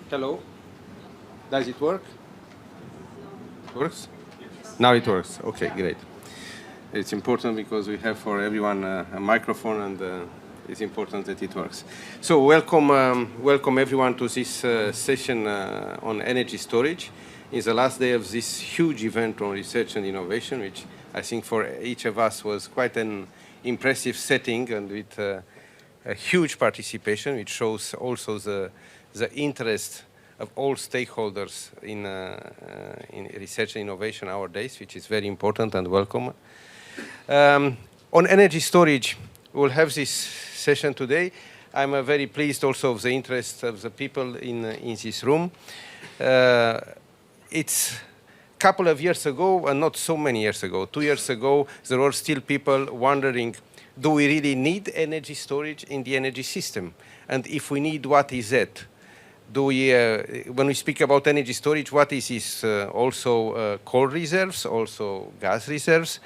Hello. Does it work? Works? Now it works. Okay, great. It's important because we have for everyone a microphone, and it's important that it works. So welcome everyone to this session on energy storage. It's the last day of this huge event on research and innovation, which I think for each of us was quite an impressive setting, and with a huge participation, which shows also the interest of all stakeholders in research and innovation nowadays, which is very important and welcome. On energy storage, we'll have this session today. I'm very pleased also of the interest of the people in this room. It's a couple of years ago, and not so many years ago, 2 years ago, there were still people wondering, do we really need energy storage in the energy system? And if we need, what is it? Do we, when we speak about energy storage, what is this? Also coal reserves, also gas reserves?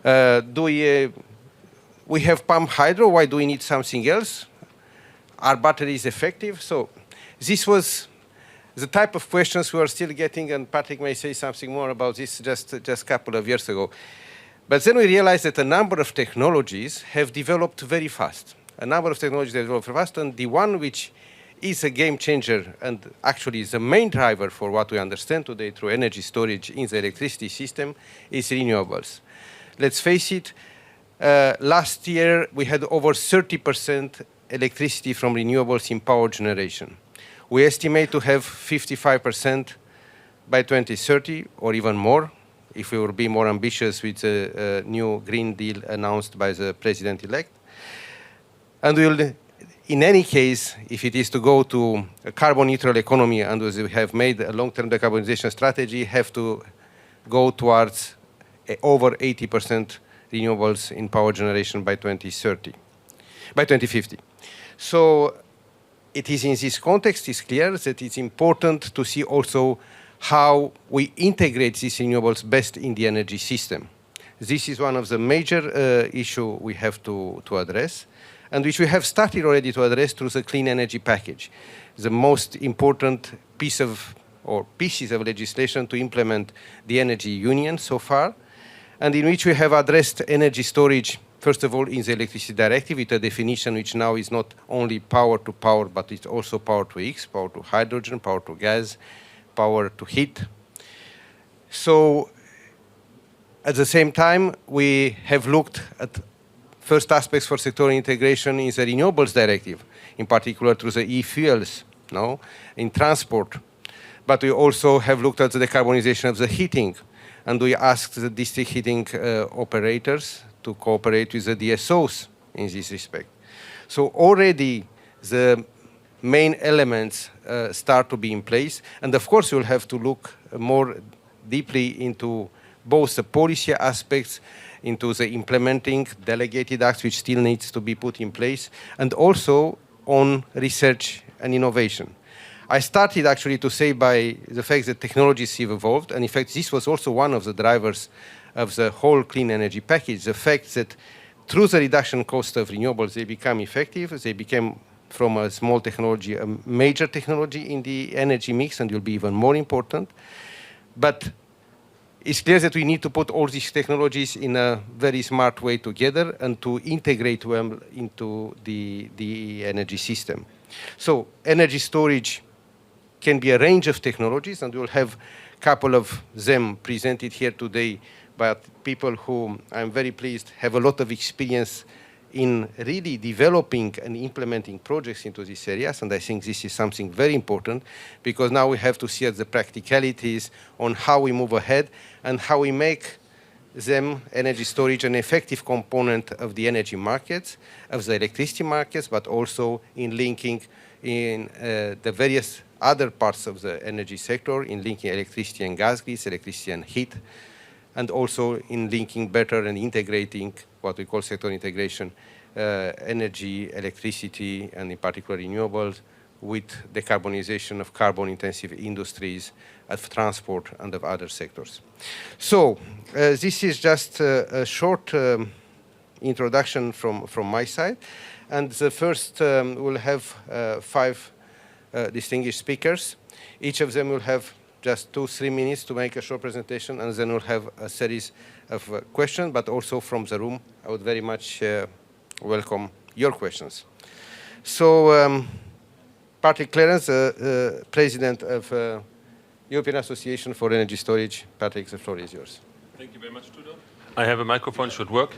Do we have pump hydro? Why do we need something else? Are batteries effective? So this was the type of questions we are still getting, and Patrick may say something more about this just a couple of years ago. But then we realized that a number of technologies have developed very fast. And the one which is a game changer and actually is the main driver for what we understand today through energy storage in the electricity system is renewables. Let's face it, last year we had over 30% electricity from renewables in power generation. We estimate to have 55% by 2030 or even more, if we will be more ambitious with the new Green Deal announced by the President-elect. And we will, in any case, if it is to go to a carbon-neutral economy, and as we have made a long-term decarbonization strategy, have to go towards over 80% renewables in power generation by 2050. So it is in this context, it's clear that it's important to see also how we integrate these renewables best in the energy system. This is one of the major issues we have to address, and which we have started already to address through the clean energy package, the most important pieces of legislation to implement the energy union so far, and in which we have addressed energy storage, first of all, in the electricity directive, with a definition which now is not only power to power, but it's also power to X, power to hydrogen, power to gas, power to heat. So at the same time, we have looked at first aspects for sectoral integration in the renewables directive, in particular through the e-fuels, in transport. But we also have looked at the decarbonization of the heating, and we asked the district heating operators to cooperate with the DSOs in this respect. So already the main elements start to be in place, and of course we'll have to look more deeply into both the policy aspects, into the implementing delegated acts which still needs to be put in place, and also on research and innovation. I started actually to say by the fact that technologies have evolved, and in fact this was also one of the drivers of the whole clean energy package, the fact that through the reduction cost of renewables they become effective, they became from a small technology a major technology in the energy mix and will be even more important. But it's clear that we need to put all these technologies in a very smart way together and to integrate them into the energy system. So energy storage can be a range of technologies, and we'll have a couple of them presented here today by people who, I'm very pleased, have a lot of experience in really developing and implementing projects into these areas, and I think this is something very important, because now we have to see at the practicalities on how we move ahead and how we make them, energy storage, an effective component of the energy markets, of the electricity markets, but also in linking in the various other parts of the energy sector, in linking electricity and gas grids, electricity and heat, and also in linking better and integrating what we call sector integration, energy, electricity, and in particular renewables, with decarbonization of carbon-intensive industries, of transport, and of other sectors. So this is just a short introduction from my side. And the first, we'll have 5 distinguished speakers. Each of them will have just 2-3 minutes to make a short presentation, and then we'll have a series of questions, but also from the room. I would very much welcome your questions. So, Patrick Clarence, President of European Association for Energy Storage. Patrick, the floor is yours. Thank you very much, Tudor. I have a microphone, should work.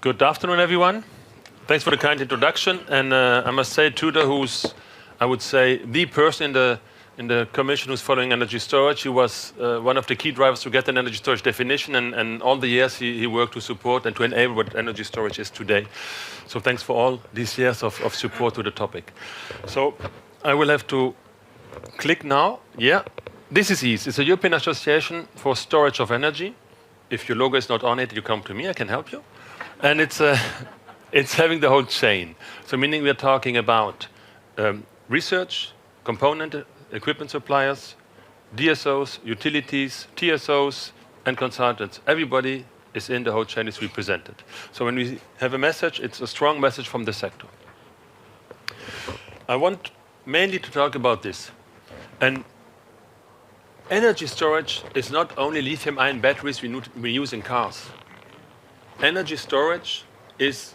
Good afternoon, everyone. Thanks for the kind introduction. And I must say, Tudor, who's, I would say, the person in the Commission who's following energy storage, he was one of the key drivers to get an energy storage definition, and all the years he worked to support and to enable what energy storage is today. So thanks for all these years of support to the topic. So I will have to click now. Yeah, this is easy. It's a European Association for Storage of Energy. If your logo is not on it, you come to me, I can help you. And it's having the whole chain. So meaning we're talking about research, component, equipment suppliers, DSOs, utilities, TSOs, and consultants. Everybody is in the whole chain, is represented. So when we have a message, it's a strong message from the sector. I want mainly to talk about this. And energy storage is not only lithium-ion batteries we use in cars. Energy storage is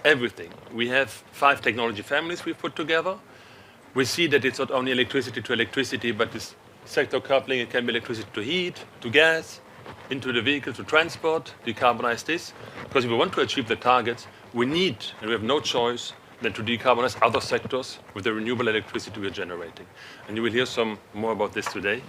everything. We have 5 technology families we've put together. We see that it's not only electricity to electricity, but this sector coupling. It can be electricity to heat, to gas, into the vehicle, to transport, decarbonize this. Because if we want to achieve the targets, we need, and we have no choice, than to decarbonize other sectors with the renewable electricity we're generating. And you will hear some more about this today.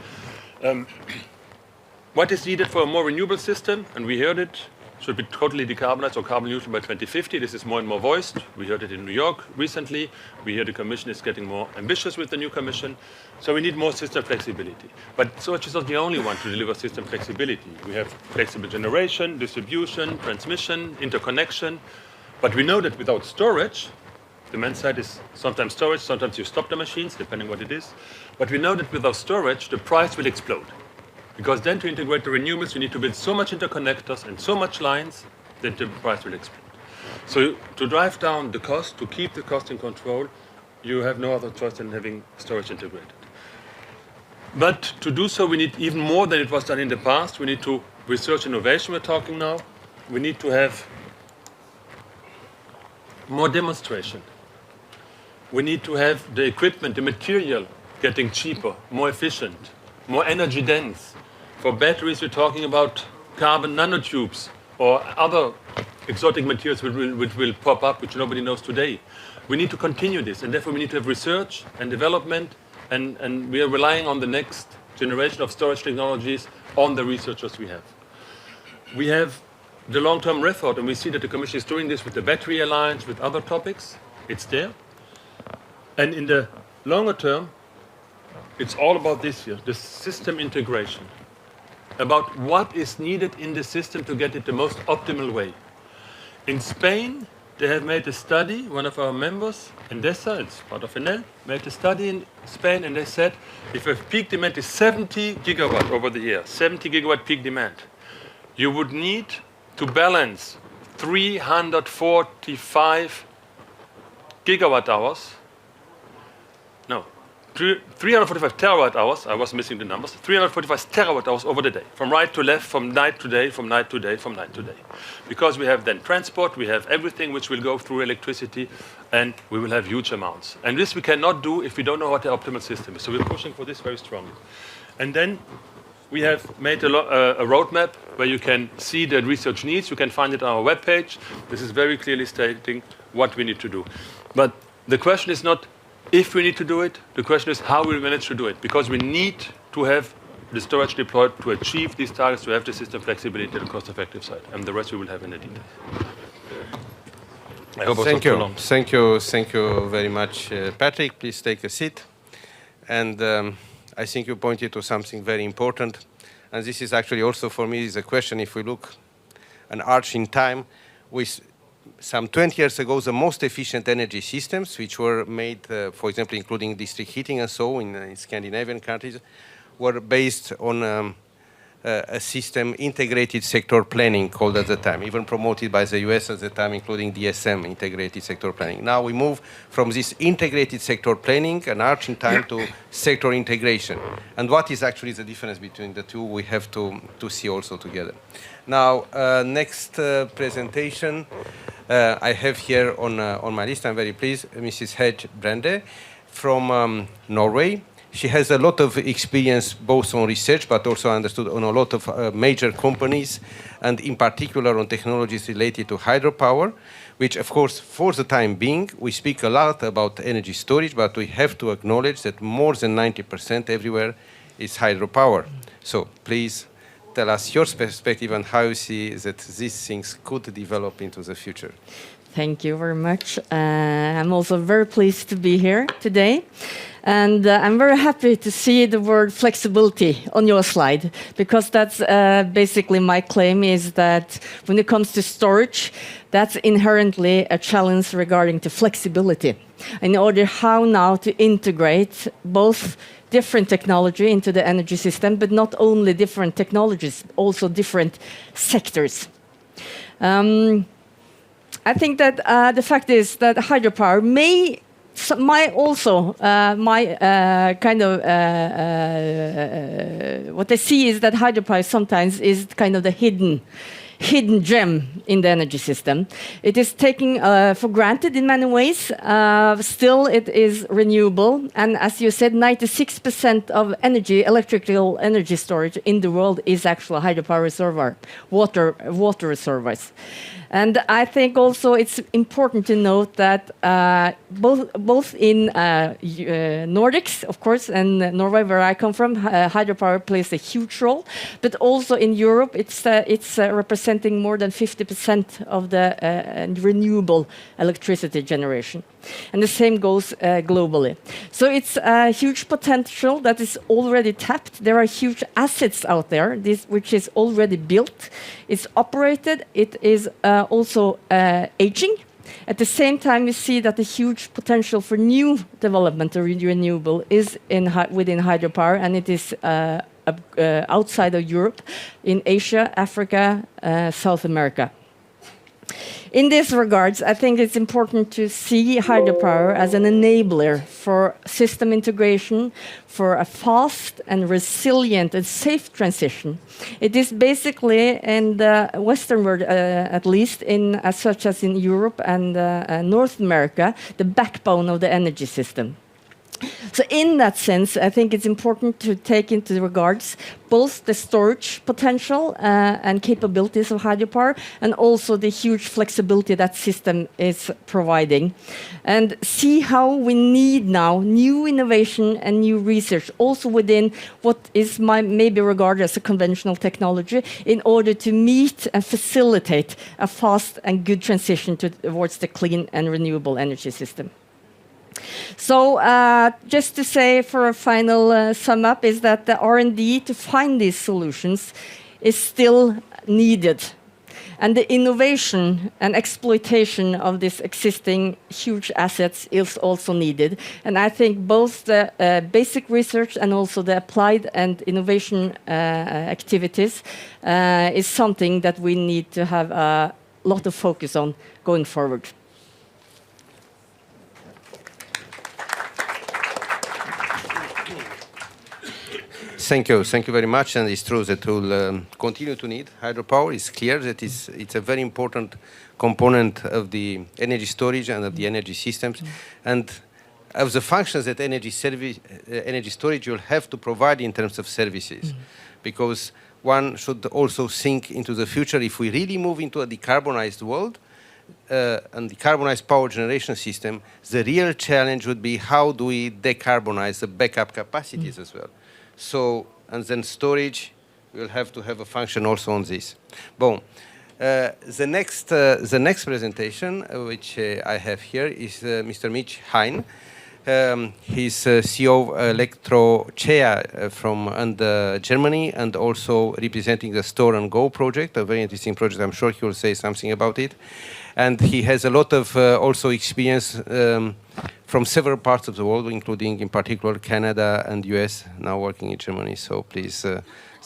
What is needed for a more renewable system? And we heard it. Should be totally decarbonized or carbon neutral by 2050. This is more and more voiced. We heard it in New York recently. We hear the Commission is getting more ambitious with the new Commission. So we need more system flexibility. But storage is not the only one to deliver system flexibility. We have flexible generation, distribution, transmission, interconnection. But we know that without storage, demand side is sometimes storage, sometimes you stop the machines, depending what it is. But we know that without storage, the price will explode. Because then to integrate the renewables, you need to build so much interconnectors and so much lines that the price will explode. So to drive down the cost, to keep the cost in control, you have no other choice than having storage integrated. But to do so, we need even more than it was done in the past. We need to research innovation, we're talking now. We need to have more demonstration. We need to have the equipment, the material getting cheaper, more efficient, more energy dense. For batteries, we're talking about carbon nanotubes or other exotic materials which will pop up, which nobody knows today. We need to continue this, and therefore we need to have research and development, and we are relying on the next generation of storage technologies on the researchers we have. We have the long-term effort, and we see that the Commission is doing this with the Battery Alliance, with other topics. It's there. And in the longer term, it's all about this here, the system integration, about what is needed in the system to get it the most optimal way. In Spain, they have made a study, one of our members, Endesa, it's part of Enel, made a study in Spain, and they said if a peak demand is 70 gigawatt over the year, 70 gigawatt peak demand, you would need to balance 345 gigawatt hours, no, 345 terawatt hours, I was missing the numbers, 345 terawatt hours over the day, from right to left, from night to day, from night to day, from night to day. Because we have then transport, we have everything which will go through electricity, and we will have huge amounts. And this we cannot do if we don't know what the optimal system is. So we're pushing for this very strongly. And then we have made a roadmap where you can see the research needs. You can find it on our webpage. This is very clearly stating what we need to do. But the question is not if we need to do it, the question is how we manage to do it, because we need to have the storage deployed to achieve these targets, to have the system flexibility and cost-effective side, and the rest we will have in the detail. I hope Thank you. Thank you very much, Patrick. Please take a seat. And I think you pointed to something very important, and this is actually also for me is a question. If we look an arc in time, with some 20 years ago, the most efficient energy systems, which were made, for example, including district heating and so in Scandinavian countries, were based on a system, integrated sector planning, called at the time, even promoted by the US at the time, including DSM, integrated sector planning. Now we move from this integrated sector planning, an arc in time, to sector integration. And what is actually the difference between the two, we have to see also together. Now, next presentation, I have here on my list, I'm very pleased, Mrs. Hedge Brande from Norway. She has a lot of experience both on research, but also understood on a lot of major companies, and in particular on technologies related to hydropower, which of course, for the time being, we speak a lot about energy storage, but we have to acknowledge that more than 90% everywhere is hydropower. So please tell us your perspective and how you see that these things could develop into the future. Thank you very much. I'm also very pleased to be here today. And I'm very happy to see the word flexibility on your slide, because that's basically my claim is that when it comes to storage, that's inherently a challenge regarding to flexibility. In order how now to integrate both different technology into the energy system, but not only different technologies, also different sectors. I think that the fact is that hydropower might also what I see is that hydropower sometimes is kind of the hidden gem in the energy system. It is taken for granted in many ways. Still, it is renewable, and as you said, 96% of electrical energy storage in the world is actually hydropower reservoir, water reservoirs. And I think also it's important to note that both in Nordics, of course, and Norway, where I come from, hydropower plays a huge role. But also in Europe, it's representing more than 50% of the renewable electricity generation. And the same goes globally. So it's a huge potential that is already tapped. There are huge assets out there, which is already built. It's operated. It is also aging. At the same time, we see that the huge potential for new development of renewable is within hydropower, and it is outside of Europe, in Asia, Africa, South America. In this regards, I think it's important to see hydropower as an enabler for system integration, for a fast and resilient and safe transition. It is basically, in the Western world at least, such as in Europe and North America, the backbone of the energy system. So in that sense, I think it's important to take into regards both the storage potential and capabilities of hydropower, and also the huge flexibility that system is providing. And see how we need now new innovation and new research, also within what is maybe regarded as a conventional technology, in order to meet and facilitate a fast and good transition towards the clean and renewable energy system. So just to say for a final sum up is that the R&D to find these solutions is still needed. And the innovation and exploitation of these existing huge assets is also needed. And I think both the basic research and also the applied and innovation activities is something that we need to have a lot of focus on going forward. Thank you very much. And it's true that we'll continue to need hydropower. It's clear that it's a very important component of the energy storage and of the energy systems, and of the functions that energy storage will have to provide in terms of services. Because one should also think into the future. If we really move into a decarbonized world, and decarbonized power generation system, the real challenge would be how do we decarbonize the backup capacities as well. So, and then storage will have to have a function also on this. Boom. The next presentation, which I have here, is Mr. Mitch Hein. He's CEO of Electrochea from Germany, and also representing the Store and Go project, a very interesting project. I'm sure he will say something about it. And he has a lot of also experience from several parts of the world, including in particular Canada and US, now working in Germany. So please,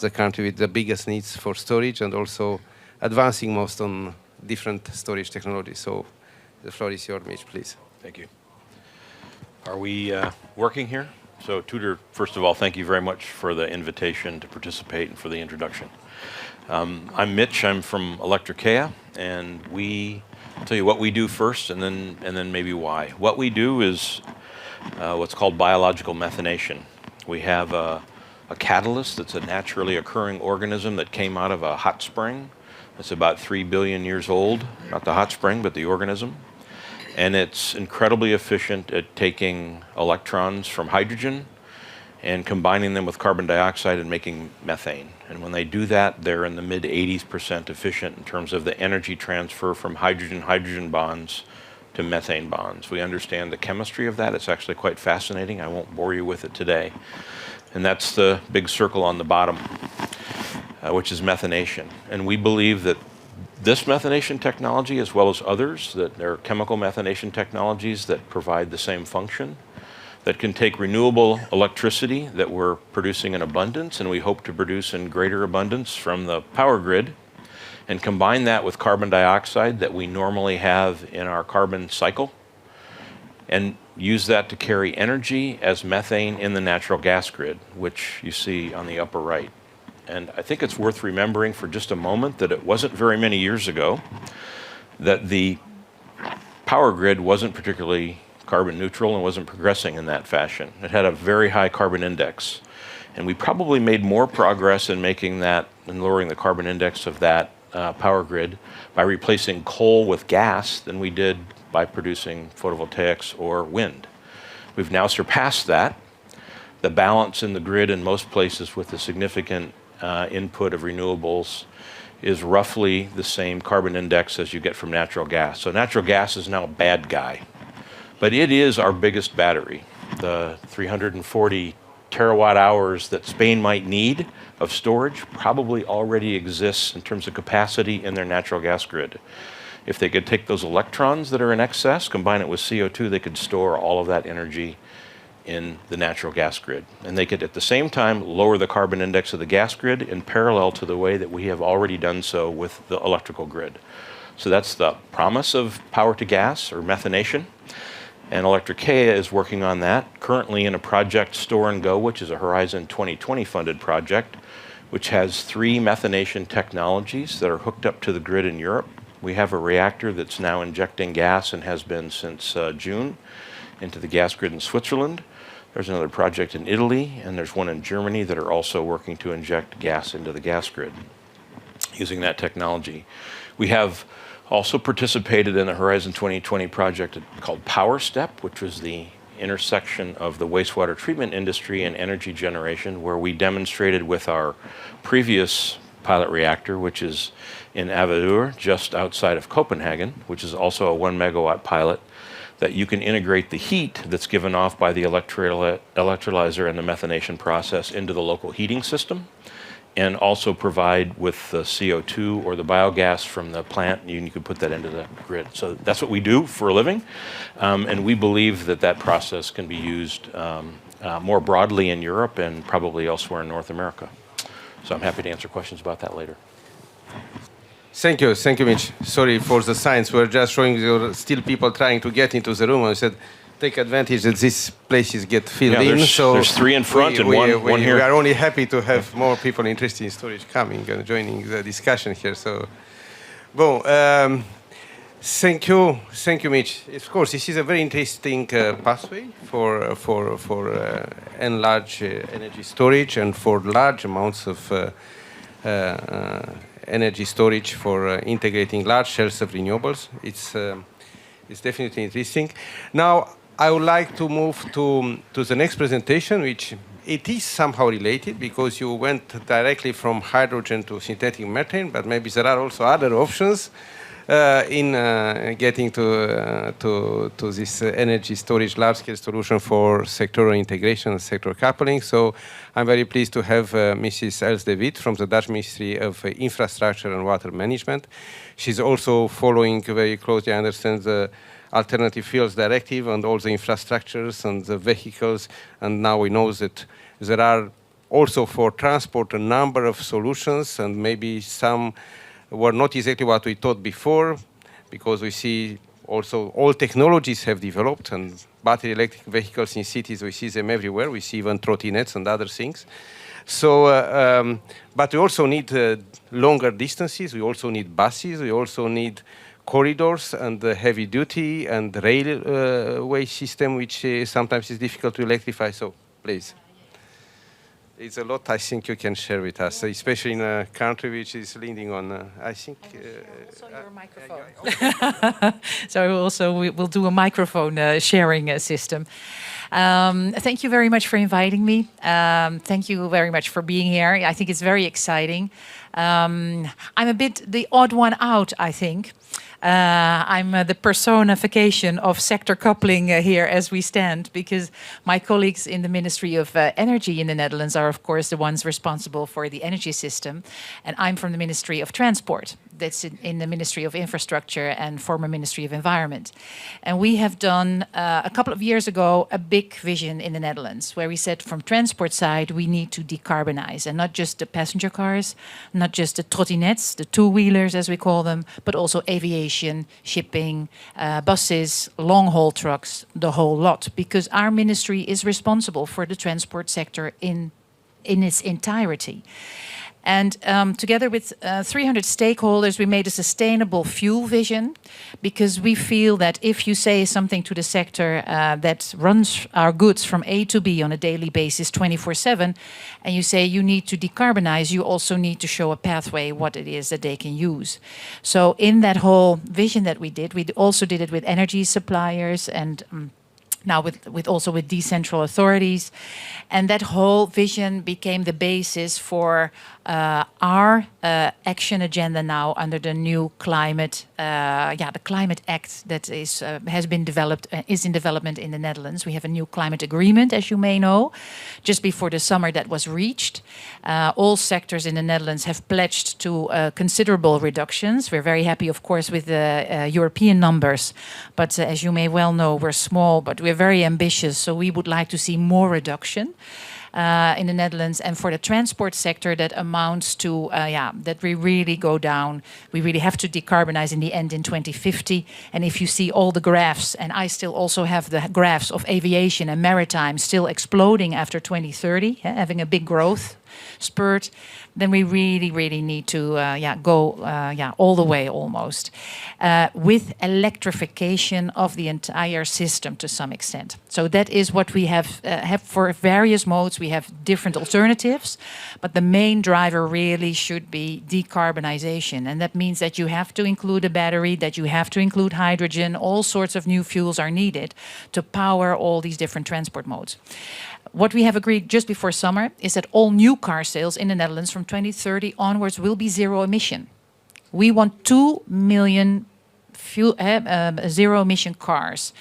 the country with the biggest needs for storage and also advancing most on different storage technologies. So the floor is yours, Mitch, please. Thank you. Are we working here? So Tudor, first of all, thank you very much for the invitation to participate and for the introduction. I'm Mitch, I'm from Electricea, and I'll tell you what we do first and then maybe why. What we do is what's called biological methanation. We have a catalyst that's a naturally occurring organism that came out of a hot spring. It's about 3 billion years old, not the hot spring, but the organism. And it's incredibly efficient at taking electrons from hydrogen and combining them with carbon dioxide and making methane. And when they do that, they're in the mid-80% efficient in terms of the energy transfer from hydrogen-hydrogen bonds to methane bonds. We understand the chemistry of that. It's actually quite fascinating. I won't bore you with it today. And that's the big circle on the bottom, which is methanation. And we believe that this methanation technology, as well as others, that there are chemical methanation technologies that provide the same function, that can take renewable electricity that we're producing in abundance, and we hope to produce in greater abundance from the power grid, and combine that with carbon dioxide that we normally have in our carbon cycle, and use that to carry energy as methane in the natural gas grid, which you see on the upper right. And I think it's worth remembering for just a moment that it wasn't very many years ago that the power grid wasn't particularly carbon neutral and wasn't progressing in that fashion. It had a very high carbon index. And we probably made more progress in making that and lowering the carbon index of that power grid by replacing coal with gas than we did by producing photovoltaics or wind. We've now surpassed that. The balance in the grid in most places with the significant input of renewables is roughly the same carbon index as you get from natural gas. So natural gas is now a bad guy. But it is our biggest battery. The 340 terawatt hours that Spain might need of storage probably already exists in terms of capacity in their natural gas grid. If they could take those electrons that are in excess, combine it with CO2, they could store all of that energy in the natural gas grid. And they could at the same time lower the carbon index of the gas grid in parallel to the way that we have already done so with the electrical grid. So that's the promise of power to gas or methanation. And Electricea is working on that, currently in a project Store and Go, which is a Horizon 2020 funded project, which has 3 methanation technologies that are hooked up to the grid in Europe. We have a reactor that's now injecting gas and has been since June into the gas grid in Switzerland. There's another project in Italy, and there's one in Germany that are also working to inject gas into the gas grid using that technology. We have also participated in the Horizon 2020 project called Powerstep, which was the intersection of the wastewater treatment industry and energy generation, where we demonstrated with our previous pilot reactor, which is in Avedøre, just outside of Copenhagen, which is also a 1 megawatt pilot, that you can integrate the heat that's given off by the electrolyzer and the methanation process into the local heating system, and also provide with the CO2 or the biogas from the plant, and you can put that into the grid. So that's what we do for a living, and we believe that that process can be used more broadly in Europe and probably elsewhere in North America. So I'm happy to answer questions about that later. Thank you, Mitch. Sorry for the signs. We're just showing there are still people trying to get into the room. I said, take advantage that these places get filled in. So there's 3 in front and one here. We are only happy to have more people interested in storage coming and joining the discussion here. So, well, thank you, Mitch. Of course, this is a very interesting pathway for enlarged energy storage and for large amounts of energy storage for integrating large shells of renewables. It's definitely interesting. Now, I would like to move to the next presentation, which it is somehow related because you went directly from hydrogen to synthetic methane, but maybe there are also other options in getting to this energy storage large-scale solution for sectoral integration and sector coupling. So I'm very pleased to have Mrs. Els de Wit from the Dutch Ministry of Infrastructure and Water Management. She's also following very closely, I understand, the Alternative Fuels Directive and all the infrastructures and the vehicles. And now we know that there are also for transport a number of solutions, and maybe some were not exactly what we thought before, because we see also all technologies have developed, and battery electric vehicles in cities, we see them everywhere. We see even trottinettes and other things. So, but we also need longer distances. We also need buses. We also need corridors and heavy duty and railway system, which sometimes is difficult to electrify. So, please. It's a lot I think you can share with us, especially in a country which is leaning on, I think... also your microphone. So we'll do a microphone sharing system. Thank you very much for inviting me. Thank you very much for being here. I think it's very exciting. I'm a bit the odd one out, I think. I'm the personification of sector coupling here as we stand, because my colleagues in the Ministry of Energy in the Netherlands are, of course, the ones responsible for the energy system. And I'm from the Ministry of Transport. That's in the Ministry of Infrastructure and former Ministry of Environment. And we have done, a couple of years ago, a big vision in the Netherlands, where we said from transport side, we need to decarbonize. And not just the passenger cars, not just the trottinettes, the two-wheelers as we call them, but also aviation, shipping, buses, long-haul trucks, the whole lot. Because our ministry is responsible for the transport sector in its entirety. And together with 300 stakeholders, we made a sustainable fuel vision, because we feel that if you say something to the sector that runs our goods from A to B on a daily basis 24/7, and you say you need to decarbonize, you also need to show a pathway what it is that they can use. So in that whole vision that we also did it with energy suppliers and now also with decentral authorities. And that whole vision became the basis for our action agenda now under the new climate, the Climate Act that has been developed, is in development in the Netherlands. We have a new climate agreement, as you may know, just before the summer that was reached. All sectors in the Netherlands have pledged to considerable reductions. We're very happy, of course, with the European numbers, but as you may well know, we're small, but we're very ambitious, so we would like to see more reduction in the Netherlands. And for the transport sector, that amounts to, that we really go down. We really have to decarbonize in the end in 2050. And if you see all the graphs, and I still also have the graphs of aviation and maritime still exploding after 2030, having a big growth spurt, then we really, really need to go all the way almost with electrification of the entire system to some extent. So that is what we have for various modes. We have different alternatives, but the main driver really should be decarbonization. And that means that you have to include a battery, that you have to include hydrogen, all sorts of new fuels are needed to power all these different transport modes. What we have agreed just before summer is that all new car sales in the Netherlands from 2030 onwards will be zero emission. We want 2 million zero emission cars.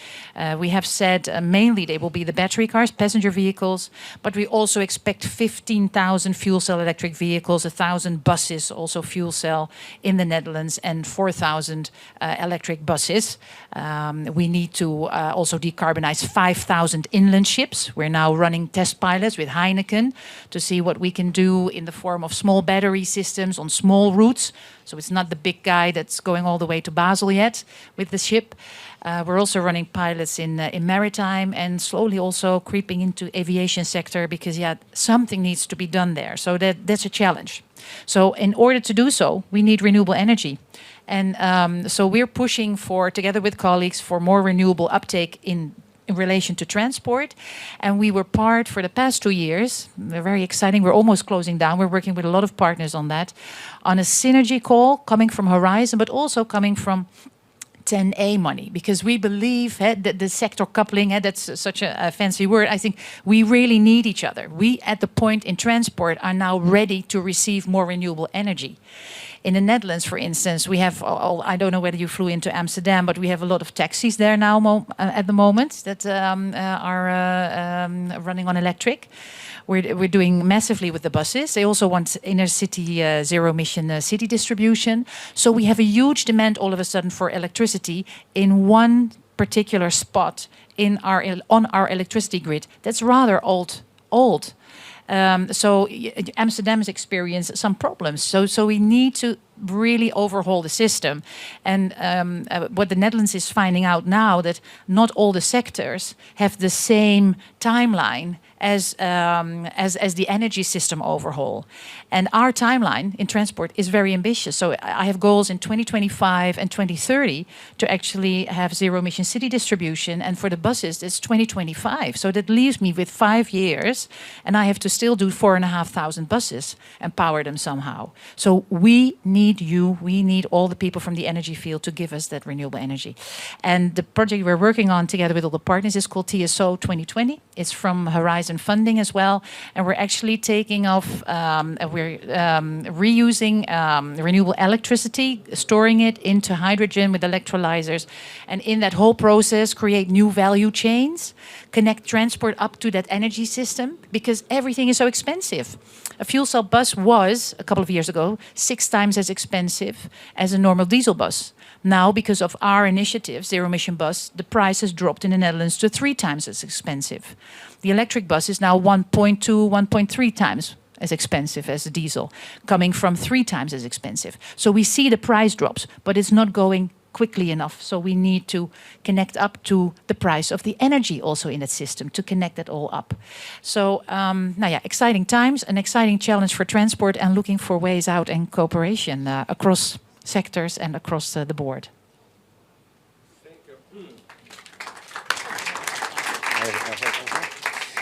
We have said mainly they will be the battery cars, passenger vehicles, but we also expect 15,000 fuel cell electric vehicles, 1,000 buses, also fuel cell in the Netherlands, and 4,000 electric buses. We need to also decarbonize 5,000 inland ships. We're now running test pilots with Heineken to see what we can do in the form of small battery systems on small routes. So it's not the big guy that's going all the way to Basel yet with the ship. We're also running pilots in maritime and slowly also creeping into aviation sector because, something needs to be done there. So that's a challenge. So in order to do so, we need renewable energy. And so we're pushing for, together with colleagues, for more renewable uptake in relation to transport. And we were part for the past 2 years. They're very exciting. We're almost closing down. We're working with a lot of partners on that, on a synergy call coming from Horizon, but also coming from 10A money, because we believe that the sector coupling, that's such a fancy word. I think we really need each other. We, at the point in transport, are now ready to receive more renewable energy. In the Netherlands, for instance, we have, I don't know whether you flew into Amsterdam, but we have a lot of taxis there now at the moment that are running on electric. We're doing massively with the buses. They also want inner city zero emission city distribution. So we have a huge demand all of a sudden for electricity in one particular spot in on our electricity grid that's rather old. So Amsterdam has experienced some problems. So we need to really overhaul the system. And what the Netherlands is finding out now, that not all the sectors have the same timeline as the energy system overhaul. And our timeline in transport is very ambitious. So I have goals in 2025 and 2030 to actually have zero emission city distribution. And for the buses, it's 2025. So that leaves me with 5 years, and I have to still do 4,500 buses and power them somehow. So we need you, we need all the people from the energy field to give us that renewable energy. And the project we're working on together with all the partners is called TSO 2020. It's from Horizon funding as well. And we're actually taking off, we're reusing renewable electricity, storing it into hydrogen with electrolyzers. And in that whole process, create new value chains, connect transport up to that energy system, because everything is so expensive. A fuel cell bus was, a couple of years ago, 6 times as expensive as a normal diesel bus. Now, because of our initiative, Zero Emission Bus, the price has dropped in the Netherlands to 3 times as expensive. The electric bus is now 1.2, 1.3 times as expensive as the diesel, coming from 3 times as expensive. So we see the price drops, but it's not going quickly enough. So we need to connect up to the price of the energy also in that system to connect that all up. So, exciting times, an exciting challenge for transport, and looking for ways out and cooperation across sectors and across the board.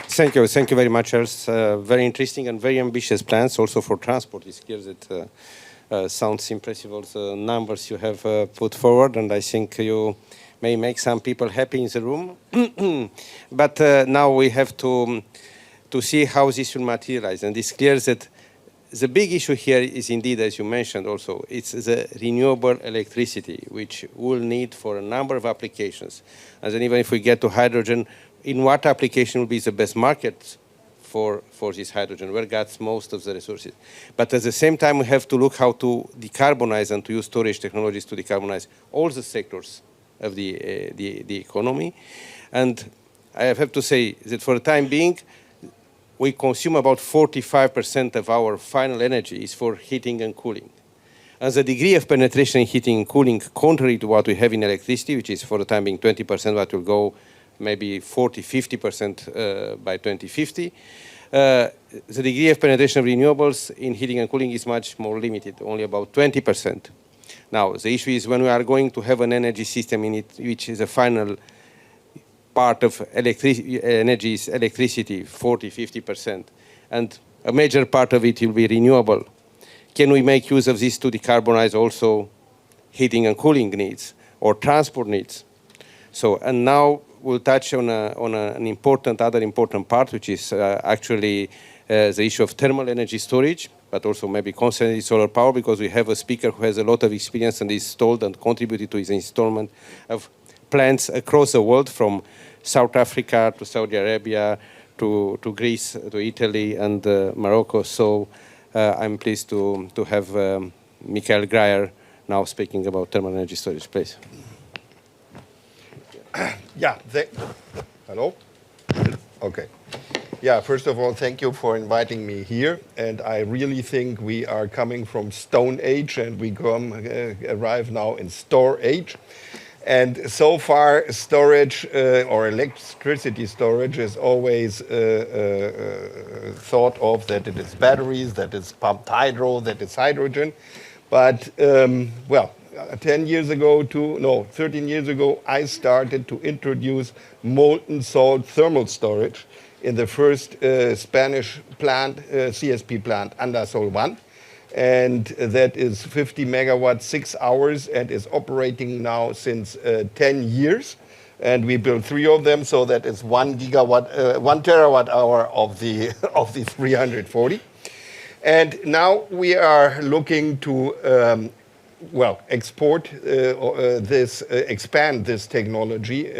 Thank you very much, Els. Very interesting and very ambitious plans also for transport. It's clear that sounds impressive, all the numbers you have put forward, and I think you may make some people happy in the room. But now we have to see how this will materialize, and it's clear that the big issue here is indeed, as you mentioned also, it's the renewable electricity, which we'll need for a number of applications. And then even if we get to hydrogen, in what application will be the best market for this hydrogen, where gets most of the resources. But at the same time, we have to look how to decarbonize and to use storage technologies to decarbonize all the sectors of the economy. And I have to say that for the time being, we consume about 45% of our final energy is for heating and cooling. And the degree of penetration in heating and cooling, contrary to what we have in electricity, which is for the time being 20%, but will go maybe 40–50% by 2050, the degree of penetration of renewables in heating and cooling is much more limited, only about 20%. Now, the issue is when we are going to have an energy system in it, which is a final part of energy is electricity, 40–50%, and a major part of it will be renewable. Can we make use of this to decarbonize also heating and cooling needs or transport needs? So, and now we'll touch on an other important part, which is actually the issue of thermal energy storage, but also maybe concentrated solar power, because we have a speaker who has a lot of experience and installed and contributed to his installment of plants across the world, from South Africa to Saudi Arabia to Greece to Italy and Morocco. So I'm pleased to have Michael Greyer now speaking about thermal energy storage. Please. Yeah. Hello? Okay. Yeah, first of all, thank you for inviting me here. And I really think we are coming from Stone Age and we arrive now in Store Age. And so far, storage or electricity storage is always thought of that it is batteries, that it's pumped hydro, that it's hydrogen. But, 13 years ago, I started to introduce molten salt thermal storage in the first Spanish plant, CSP plant, Andasol 1. And that is 50 megawatts, 6 hours, and is operating now since 10 years. And we built 3 of them, so that is 1 terawatt hour of the 340. And now we are looking to expand this technology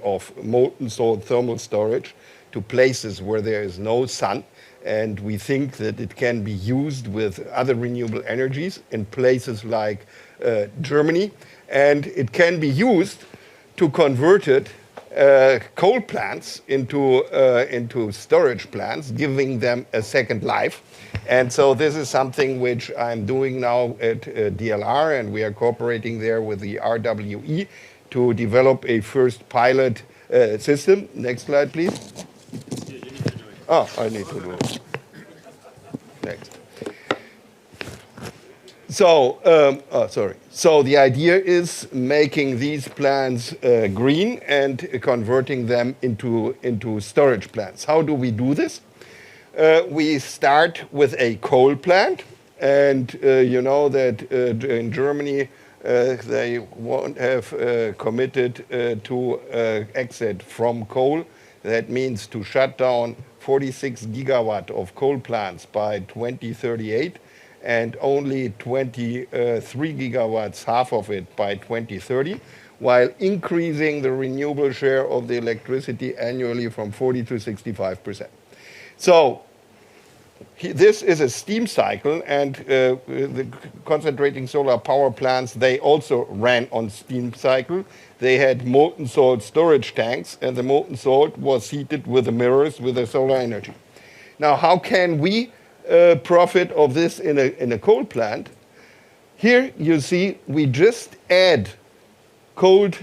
of molten salt thermal storage to places where there is no sun. And we think that it can be used with other renewable energies in places like Germany. And it can be used to convert coal plants into storage plants, giving them a second life. And so this is something which I'm doing now at DLR, and we are cooperating there with the RWE to develop a first pilot system. Next slide, please. Yeah, you need to do it. Oh, I need to do it. Next. So, sorry. So the idea is making these plants green and converting them into storage plants. How do we do this? We start with a coal plant, and you know that in Germany they won't have committed to exit from coal. That means to shut down 46 gigawatt of coal plants by 2038 and only 23 gigawatts, half of it, by 2030, while increasing the renewable share of the electricity annually from 40 to 65%. So this is a steam cycle, and the concentrating solar power plants, they also ran on steam cycle. They had molten salt storage tanks, and the molten salt was heated with the mirrors with the solar energy. Now, how can we profit of this in a coal plant? Here you see we just add cold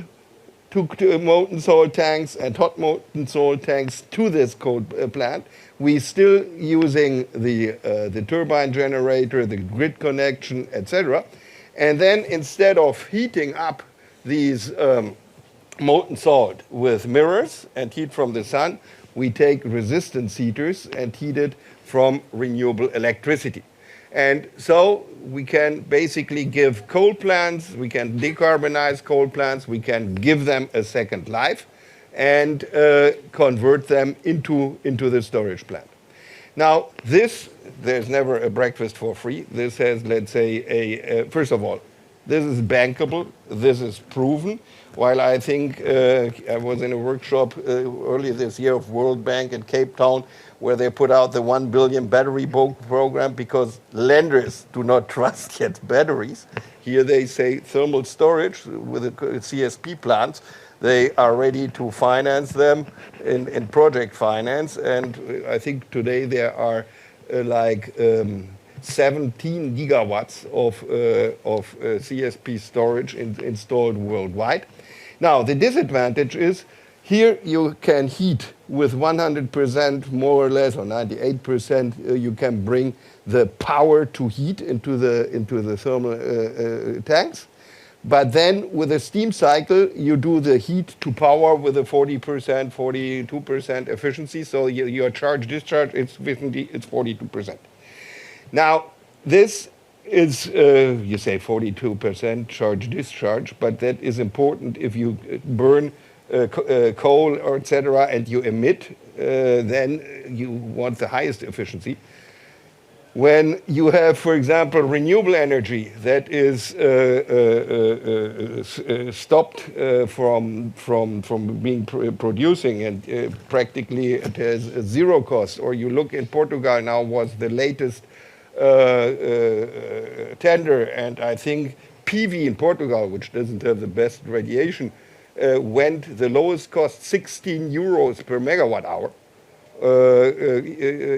to molten salt tanks and hot molten salt tanks to this coal plant. We still using the turbine generator, the grid connection, etc. And then instead of heating up these molten salt with mirrors and heat from the sun, we take resistance heaters and heat it from renewable electricity. And so we can basically give coal plants, we can decarbonize coal plants, we can give them a second life and convert them into the storage plant. Now, there's never a breakfast for free. This has, let's say, first of all, this is bankable, this is proven. While I think I was in a workshop earlier this year of World Bank in Cape Town, where they put out the 1 billion battery program because lenders do not trust yet batteries. Here they say thermal storage with the CSP plants. They are ready to finance them in project finance. And I think today there are like 17 gigawatts of CSP storage installed worldwide. Now, the disadvantage is here you can heat with 100% more or less, or 98%, you can bring the power to heat into the thermal tanks. But then with a steam cycle, you do the heat to power with a 40%, 42% efficiency. So your charge-discharge, it's 42%. Now, this is, you say 42% charge-discharge, but that is important if you burn coal or etc. and you emit, then you want the highest efficiency. When you have, for example, renewable energy that is stopped from being producing and practically it has zero cost, or you look in Portugal now was the latest tender, and I think PV in Portugal, which doesn't have the best radiation, went the lowest cost 16 euros per megawatt hour.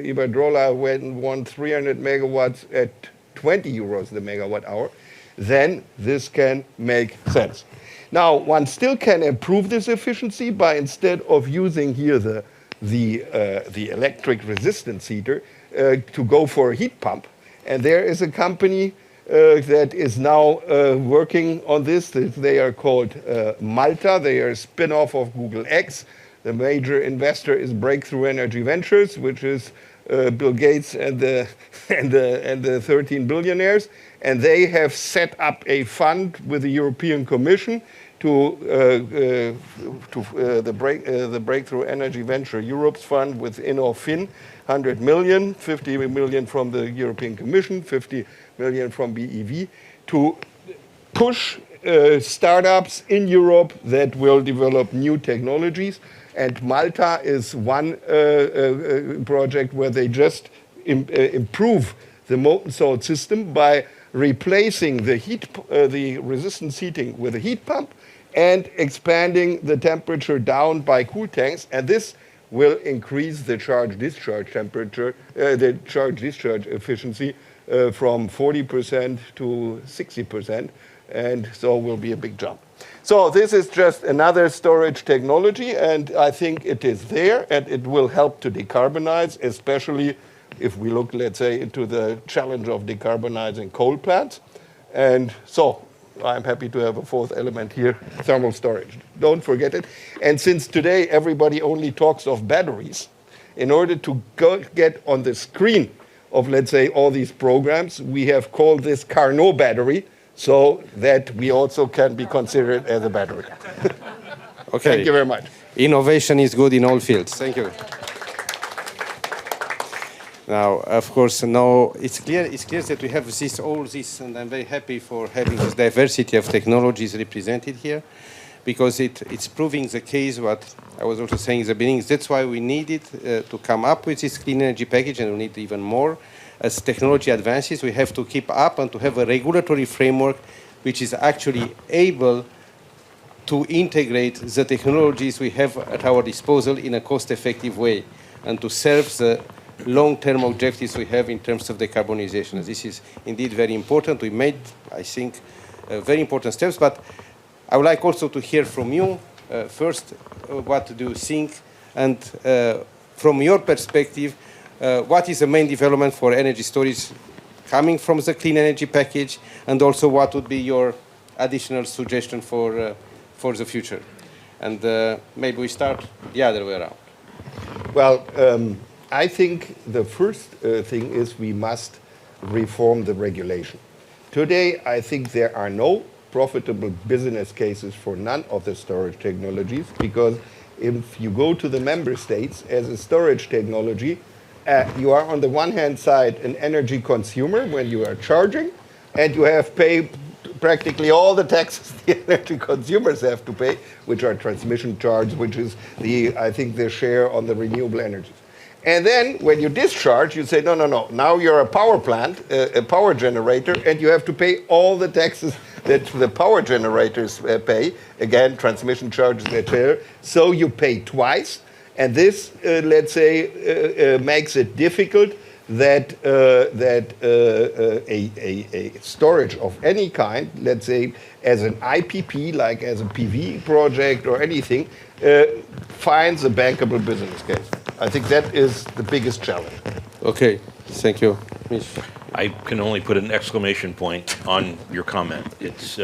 Iberdrola won 300 megawatts at 20 euros the megawatt hour. Then this can make sense. Now, one still can improve this efficiency by, instead of using here the electric resistance heater, to go for a heat pump. And there is a company that is now working on this. They are called Malta. They are a spin-off of Google X. The major investor is Breakthrough Energy Ventures, which is Bill Gates and the 13 billionaires. And they have set up a fund with the European Commission to the Breakthrough Energy Venture Europe's fund with InnoFin, 100 million, 50 million from the European Commission, 50 million from BEV, to push startups in Europe that will develop new technologies. And Malta is one project where they just improve the molten salt system by replacing the resistance heating with a heat pump and expanding the temperature down by cool tanks. And this will increase the charge-discharge temperature, the charge-discharge efficiency from 40% to 60%. And so will be a big jump. So this is just another storage technology, and I think it is there, and it will help to decarbonize, especially if we look, let's say, into the challenge of decarbonizing coal plants. And so I'm happy to have a fourth element here, thermal storage. Don't forget it. And since today everybody only talks of batteries, in order to get on the screen of, let's say, all these programs, we have called this Carnot battery, so that we also can be considered as a battery. Okay. Thank you very much. Innovation is good in all fields. Thank you. Now, of course, now it's clear that we have all this, and I'm very happy for having this diversity of technologies represented here, because it's proving the case what I was also saying in the beginning. That's why we needed to come up with this clean energy package, and we need even more. As technology advances, we have to keep up and to have a regulatory framework which is actually able to integrate the technologies we have at our disposal in a cost-effective way and to serve the long-term objectives we have in terms of decarbonization. This is indeed very important. We made, I think, very important steps, but I would like also to hear from you first, what do you think, and from your perspective, what is the main development for energy storage coming from the clean energy package, and also what would be your additional suggestion for the future? And maybe we start the other way around. Well, I think the first thing is we must reform the regulation. Today, I think there are no profitable business cases for none of the storage technologies, because if you go to the member states as a storage technology, you are on the one hand side an energy consumer when you are charging, and you have paid practically all the taxes the energy consumers have to pay, which are transmission charge, which is I think the share on the renewable energies. And then when you discharge, you say, no, now you're a power plant, a power generator, and you have to pay all the taxes that the power generators pay. Again, transmission charges, etc. So you pay twice. And this, let's say, makes it difficult that a storage of any kind, let's say, as an IPP, like as a PV project or anything, finds a bankable business case. I think that is the biggest challenge. Okay, thank you. I can only put an exclamation point on your comment. It's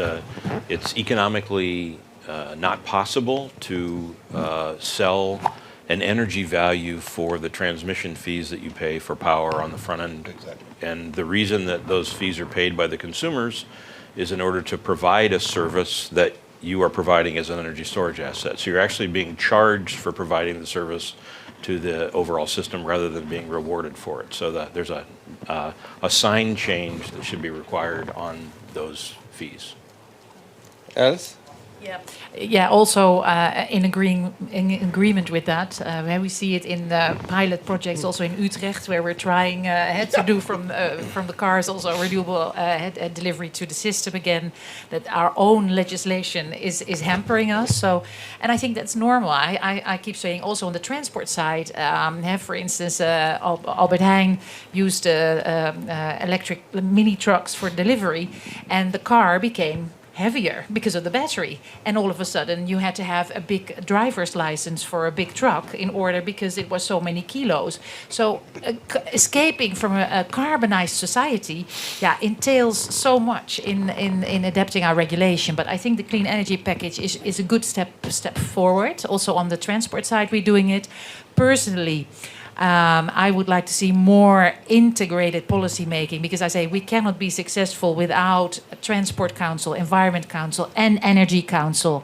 economically not possible to sell an energy value for the transmission fees that you pay for power on the front end. Exactly. And the reason that those fees are paid by the consumers is in order to provide a service that you are providing as an energy storage asset. So you're actually being charged for providing the service to the overall system rather than being rewarded for it. So that there's a sign change that should be required on those fees. Else? Yeah. Also, in agreement with that, we see it in the pilot projects, also in Utrecht, where we're trying to do from the cars also renewable delivery to the system again. That our own legislation is hampering us. So, and I think that's normal. I keep saying also on the transport side, for instance, Albert Heijn used electric mini trucks for delivery, and the car became heavier because of the battery, and all of a sudden you had to have a big driver's license for a big truck in order, because it was so many kilos. So escaping from a carbonized society entails so much in adapting our regulation. But I think the clean energy package is a good step forward. Also on the transport side we're doing it. Personally, I would like to see more integrated policy making, because I say we cannot be successful without a Transport Council, Environment Council, and Energy Council,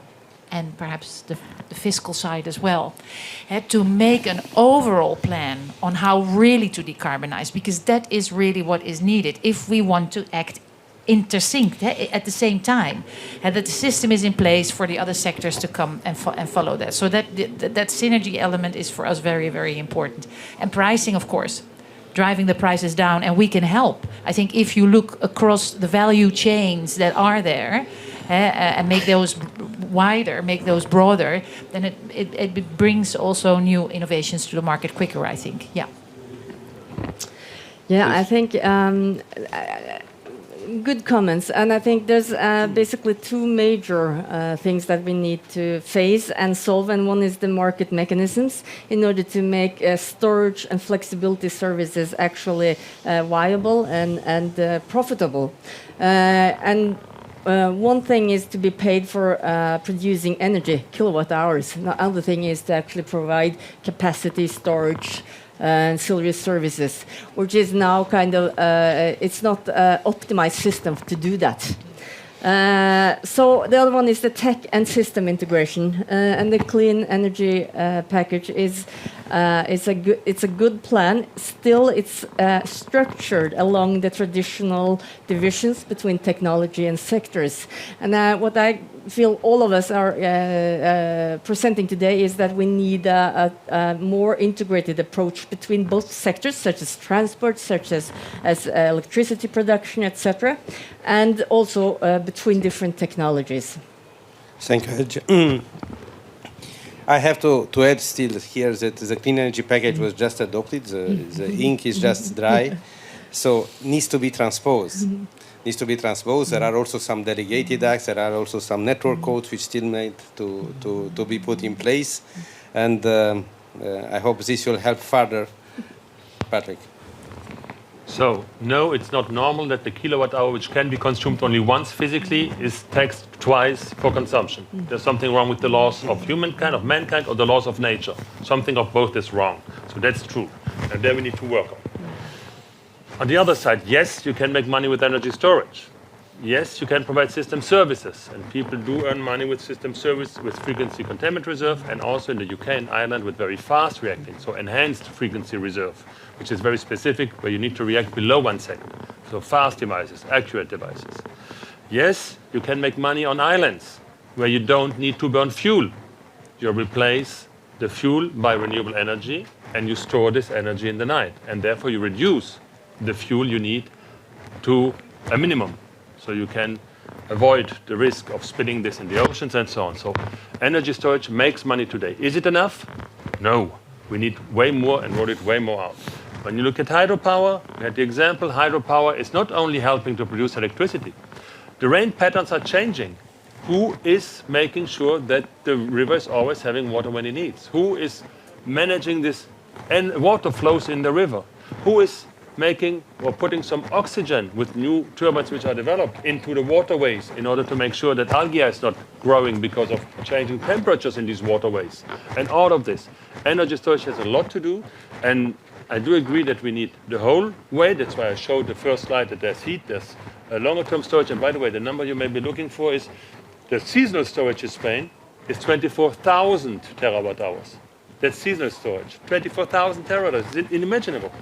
and perhaps the fiscal side as well, to make an overall plan on how really to decarbonize, because that is really what is needed if we want to act intersynced at the same time, and that the system is in place for the other sectors to come and follow that. So that synergy element is for us very, very important. And pricing, of course, driving the prices down, and we can help. I think if you look across the value chains that are there, and make those wider, make those broader, then it brings also new innovations to the market quicker, I think. Yeah. Yeah, I think good comments. And I think there's basically two major things that we need to face and solve. And one is the market mechanisms in order to make storage and flexibility services actually viable and profitable. One thing is to be paid for producing energy, kilowatt hours. The other thing is to actually provide capacity, storage, ancillary services, which is now kind of, it's not an optimized system to do that. So the other one is the tech and system integration, and the clean energy package is it's a good plan. Still, it's structured along the traditional divisions between technology and sectors. And what I feel all of us are presenting today is that we need a more integrated approach between both sectors, such as transport, such as electricity production, etc., and also between different technologies. Thank you. I have to add still here that the clean energy package was just adopted. The ink is just dry, so needs to be transposed. Needs to be transposed. There are also some delegated acts. There are also some network codes which still need to be put in place, and I hope this will help further. Patrick. So, no, it's not normal that the kilowatt hour, which can be consumed only once physically, is taxed twice for consumption. There's something wrong with the laws of humankind, of mankind, or the laws of nature. Something of both is wrong. So that's true. And there we need to work on. On the other side, yes, you can make money with energy storage. Yes, you can provide system services. And people do earn money with system service, with frequency containment reserve, and also in the UK and Ireland with very fast reacting, so enhanced frequency reserve, which is very specific, where you need to react below 1 second. So fast devices, accurate devices. Yes, you can make money on islands where you don't need to burn fuel. You replace the fuel by renewable energy, and you store this energy in the night. And therefore you reduce the fuel you need to a minimum. So you can avoid the risk of spilling this in the oceans and so on. So energy storage makes money today. Is it enough? No. We need way more and roll it way more out. When you look at hydropower, we had the example, hydropower is not only helping to produce electricity. The rain patterns are changing. Who is making sure that the river is always having water when it needs? Who is managing this and water flows in the river? Who is making or putting some oxygen with new turbines which are developed into the waterways in order to make sure that algae is not growing because of changing temperatures in these waterways? And all of this. Energy storage has a lot to do, and I do agree that we need the whole way. That's why I showed the first slide that there's heat, there's a longer term storage, and by the way, the number you may be looking for is the seasonal storage in Spain is 24,000 terawatt hours. That's seasonal storage. 24,000 terawatt hours. It's unimaginable.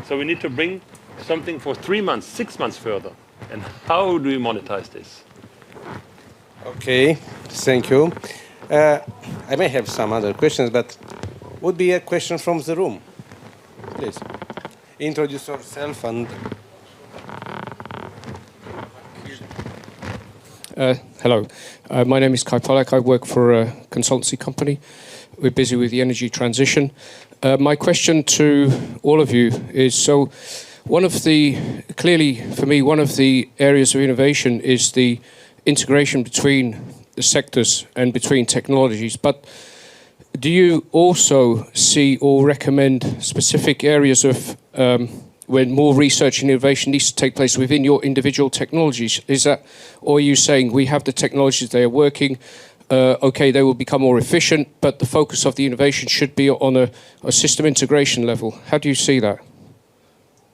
So we need to bring something for 3 months, 6 months further. And how do we monetize this? Okay, thank you. I may have some other questions, but would be a question from the room. Please, introduce yourself and... Hello, my name is Kai Pollack. I work for a consultancy company. We're busy with the energy transition. My question to all of you is, so clearly for me, one of the areas of innovation is the integration between the sectors and between technologies. But do you also see or recommend specific areas of when more research and innovation needs to take place within your individual technologies? Is that, or are you saying we have the technologies, they are working, okay, they will become more efficient, but the focus of the innovation should be on a system integration level? How do you see that?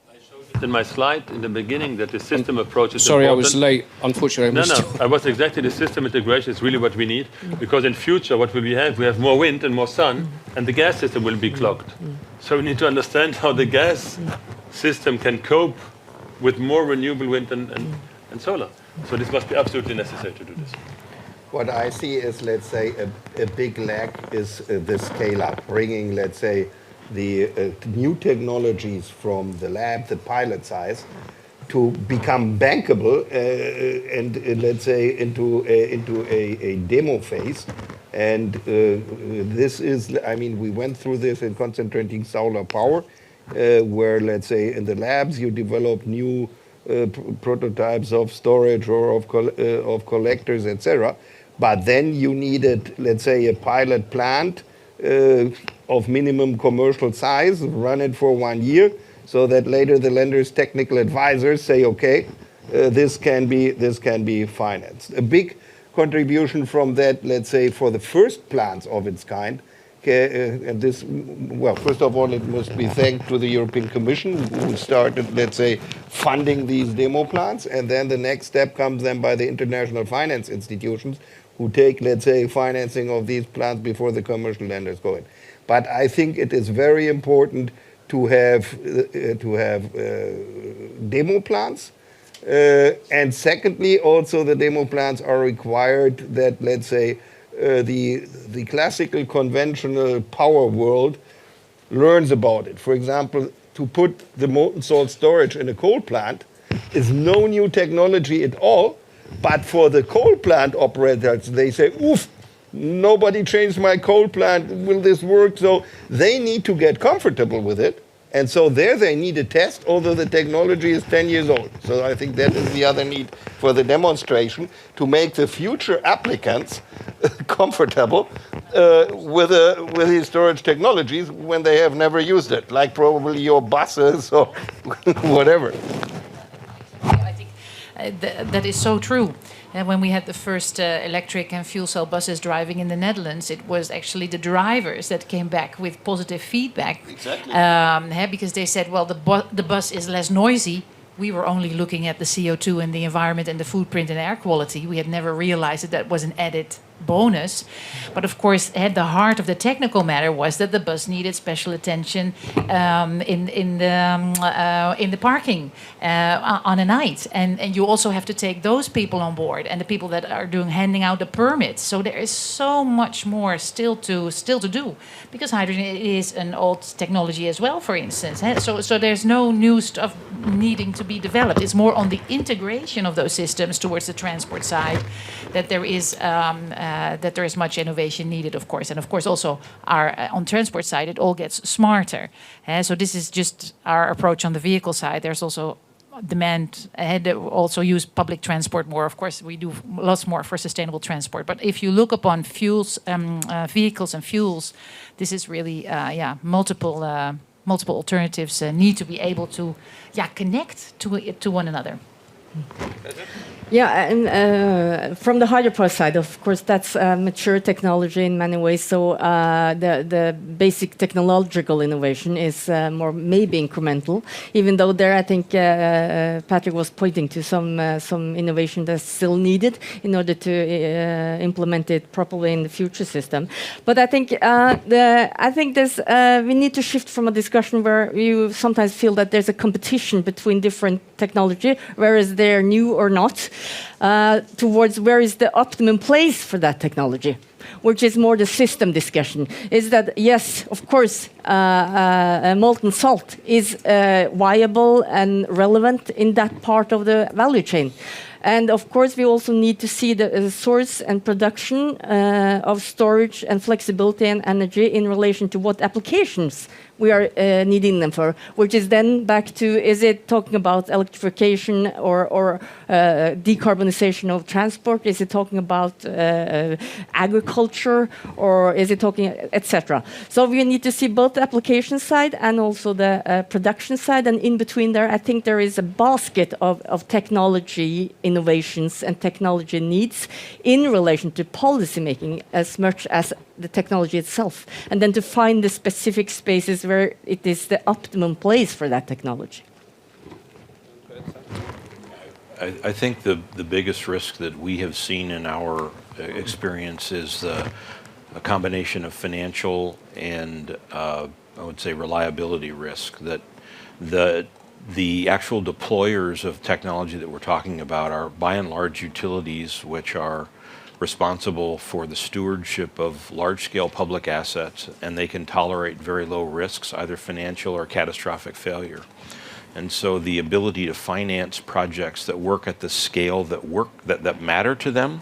I showed it in my slide in the beginning that the system approach is Sorry, important. I was late. Unfortunately, I missed No, I was exactly the system integration is really what we need, because in future, what will we have? We have more wind and more sun, and the gas system will be clogged. So we need to understand how the gas system can cope with more renewable wind and solar. So this must be absolutely necessary to do this. What I see is, let's say, a big lag is the scale-up, bringing, let's say, the new technologies from the lab, the pilot size, to become bankable and let's say into a demo phase. And this is, I mean, we went through this in concentrating solar power, where let's say in the labs you develop new prototypes of storage or of collectors, etc. But then you needed, let's say, a pilot plant of minimum commercial size, run it for 1 year, so that later the lender's technical advisors say, okay, this can be financed. A big contribution from that, let's say, for the first plants of its kind, and this, well, first of all, it must be thanked to the European Commission, who started, let's say, funding these demo plants, and then the next step comes then by the international finance institutions, who take, let's say, financing of these plants before the commercial lenders go in. But I think it is very important to have demo plants. And secondly, also the demo plants are required that, let's say, the classical conventional power world learns about it. For example, to put the molten salt storage in a coal plant is no new technology at all, but for the coal plant operators, they say, oof, nobody changed my coal plant, will this work? So they need to get comfortable with it. And so there they need a test, although the technology is 10 years old. So I think that is the other need for the demonstration, to make the future applicants comfortable with these storage technologies when they have never used it, like probably your buses or whatever. I think that is so true. And when we had the first electric and fuel cell buses driving in the Netherlands, it was actually the drivers that came back with positive feedback. Exactly. Because they said, well, the bus is less noisy. We were only looking at the CO2 and the environment and the footprint and air quality. We had never realized that that was an added bonus. But of course, at the heart of the technical matter was that the bus needed special attention in the parking on a night, and you also have to take those people on board and the people that are handing out the permits. So there is so much more still to do, because hydrogen is an old technology as well, for instance. So there's no new stuff needing to be developed. It's more on the integration of those systems towards the transport side that there is much innovation needed, of course. And of course also on transport side, it all gets smarter. So this is just our approach on the vehicle side. There's also demand ahead, also use public transport more. Of course, we do lots more for sustainable transport. But if you look upon fuels, vehicles and fuels, this is really, multiple alternatives need to be able to connect to one another. Yeah, and from the hydropower side, of course, that's mature technology in many ways. So the basic technological innovation is more maybe incremental, even though there I think Patrick was pointing to some innovation that's still needed in order to implement it properly in the future system. But I think we need to shift from a discussion where you sometimes feel that there's a competition between different technology, whereas they're new or not, towards where is the optimum place for that technology, which is more the system discussion. Is that, yes, of course, molten salt is viable and relevant in that part of the value chain. And of course, we also need to see the source and production of storage and flexibility and energy in relation to what applications we are needing them for, which is then back to, is it talking about electrification or decarbonization of transport? Is it talking about agriculture, or is it talking, etc.? So we need to see both the application side and also the production side, and in between there, I think there is a basket of technology innovations and technology needs in relation to policy making as much as the technology itself, and then to find the specific spaces where it is the optimum place for that technology. I think the biggest risk that we have seen in our experience is a combination of financial and I would say reliability risk, that the actual deployers of technology that we're talking about are by and large utilities which are responsible for the stewardship of large-scale public assets, and they can tolerate very low risks, either financial or catastrophic failure. And so the ability to finance projects that work at the scale that matter to them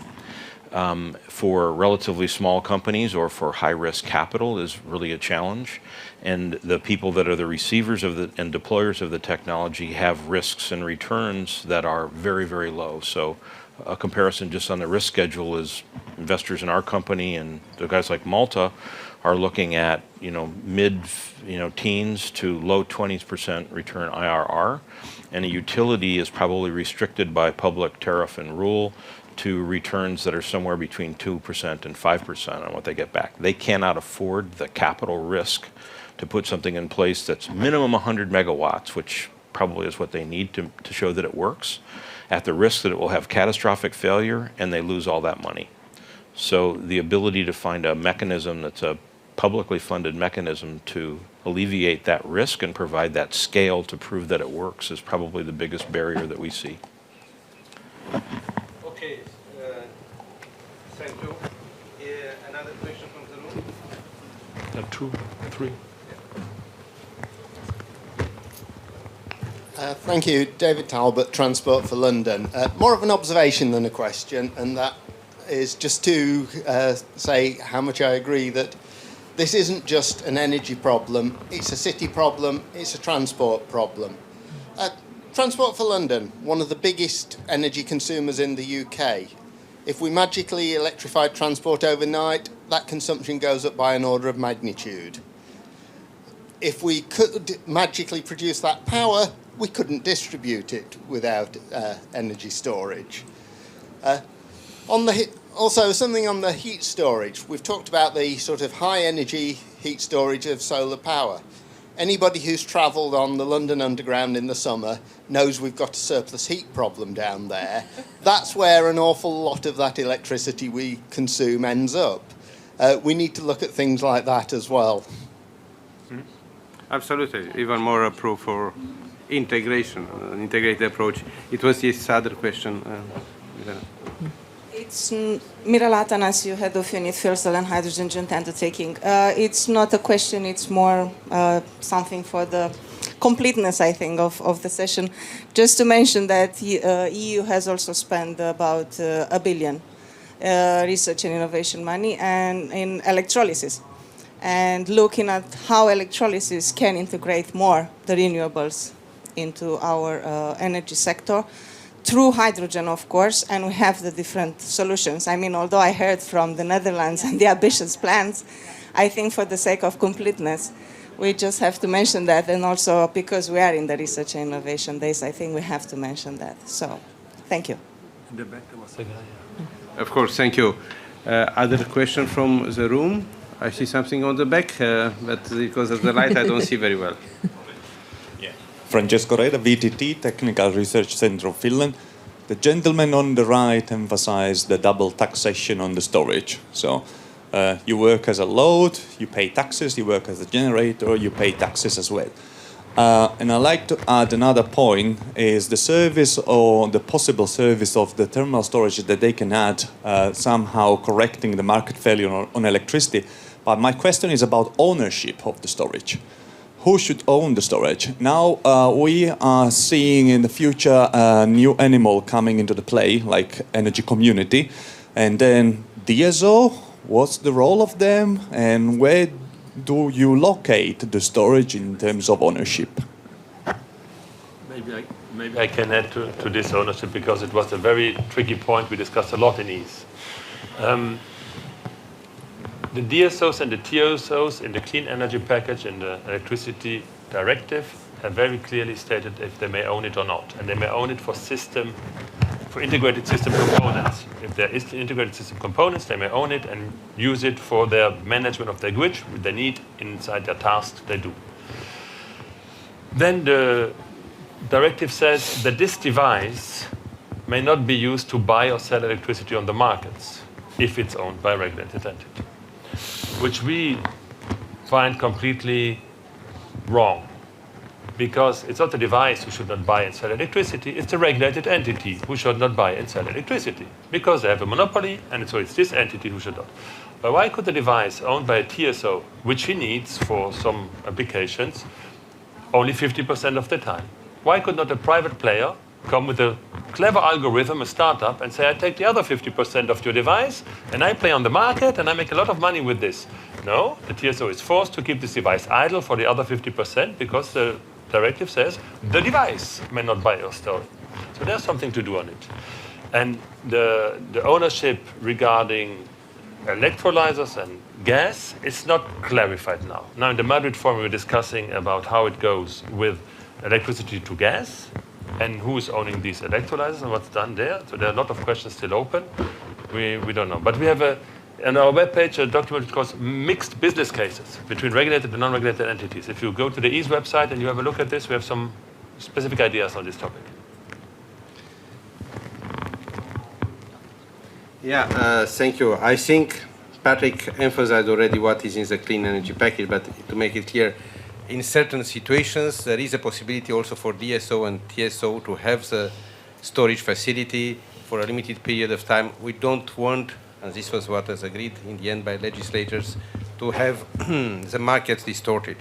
for relatively small companies or for high-risk capital is really a challenge. And the people that are the receivers of and deployers of the technology have risks and returns that are very, very low. So a comparison just on the risk schedule is investors in our company and the guys like Malta are looking at mid teens to low 20% return IRR, and a utility is probably restricted by public tariff and rule to returns that are somewhere between 2% and 5% on what they get back. They cannot afford the capital risk to put something in place that's minimum 100 megawatts, which probably is what they need to show that it works, at the risk that it will have catastrophic failure and they lose all that money. So the ability to find a mechanism that's a publicly funded mechanism to alleviate that risk and provide that scale to prove that it works is probably the biggest barrier that we see. Okay, thank you. Another question from the room? 2, 3. Thank you, David Talbot, Transport for London. More of an observation than a question, and that is just to say how much I agree that this isn't just an energy problem, it's a city problem, it's a transport problem. Transport for London, one of the biggest energy consumers in the UK. If we magically electrified transport overnight, that consumption goes up by an order of magnitude. If we could magically produce that power, we couldn't distribute it without energy storage. Also, something on the heat storage. We've talked about the sort of high energy heat storage of solar power. Anybody who's travelled on the London Underground in the summer knows we've got a surplus heat problem down there. That's where an awful lot of that electricity we consume ends up. We need to look at things like that as well. Absolutely. Even more proof for integration, an integrated approach. It was this other question. It's Miral Atanas, you head of unit fuel cell and hydrogen joint undertaking. It's not a question, it's more something for the completeness, I think, of the session. Just to mention that EU has also spent about $1 billion research and innovation money and in electrolysis, and looking at how electrolysis can integrate more the renewables into our energy sector through hydrogen, of course, and we have the different solutions. I mean, although I heard from the Netherlands and the ambitious plans, I think for the sake of completeness, we just have to mention that, and also because we are in the research and innovation days, I think we have to mention that. So, thank you. In the back there was a guy. Of course, thank you. Other question from the room? I see something on the back, but because of the light, I don't see very well. Francesco Reda, VTT, Technical Research Center of Finland. The gentleman on the right emphasized the double taxation on the storage. So you work as a load, you pay taxes, you work as a generator, you pay taxes as well. And I'd like to add another point, is the service or the possible service of the thermal storage that they can add, somehow correcting the market failure on electricity. But my question is about ownership of the storage. Who should own the storage? Now we are seeing in the future a new animal coming into the play, like energy community. And then DSO, what's the role of them? And where do you locate the storage in terms of ownership? Maybe I can add to this ownership, because it was a very tricky point we discussed a lot in EASE. The DSOs and the TSOs in the clean energy package in the electricity directive have very clearly stated if they may own it or not, and they may own it for integrated system components. If there is integrated system components, they may own it and use it for their management of their grid, which they need inside their tasks they do. Then the directive says that this device may not be used to buy or sell electricity on the markets if it's owned by a regulated entity, which we find completely wrong. Because it's not the device who should not buy and sell electricity, it's the regulated entity who should not buy and sell electricity. Because they have a monopoly, and so it's this entity who should not. But why could the device owned by a TSO, which he needs for some applications, only 50% of the time, Why could not a private player come with a clever algorithm, a startup, and say, I take the other 50% of your device, and I play on the market, and I make a lot of money with this? No, the TSO is forced to keep this device idle for the other 50% because the directive says the device may not buy your story. So there's something to do on it. And the ownership regarding electrolyzers and gas is not clarified now. Now in the Madrid forum we're discussing about how it goes with electricity to gas and who is owning these electrolyzers and what's done there. So there are a lot of questions still open. We don't know. But we have on our webpage a document which calls mixed business cases between regulated and non-regulated entities. If you go to the EASE website and you have a look at this, we have some specific ideas on this topic. Yeah, thank you. I think Patrick emphasized already what is in the clean energy package, but to make it clear, in certain situations, there is a possibility also for DSO and TSO to have the storage facility for a limited period of time. We don't want, and this was what was agreed in the end by legislators, to have the markets distorted.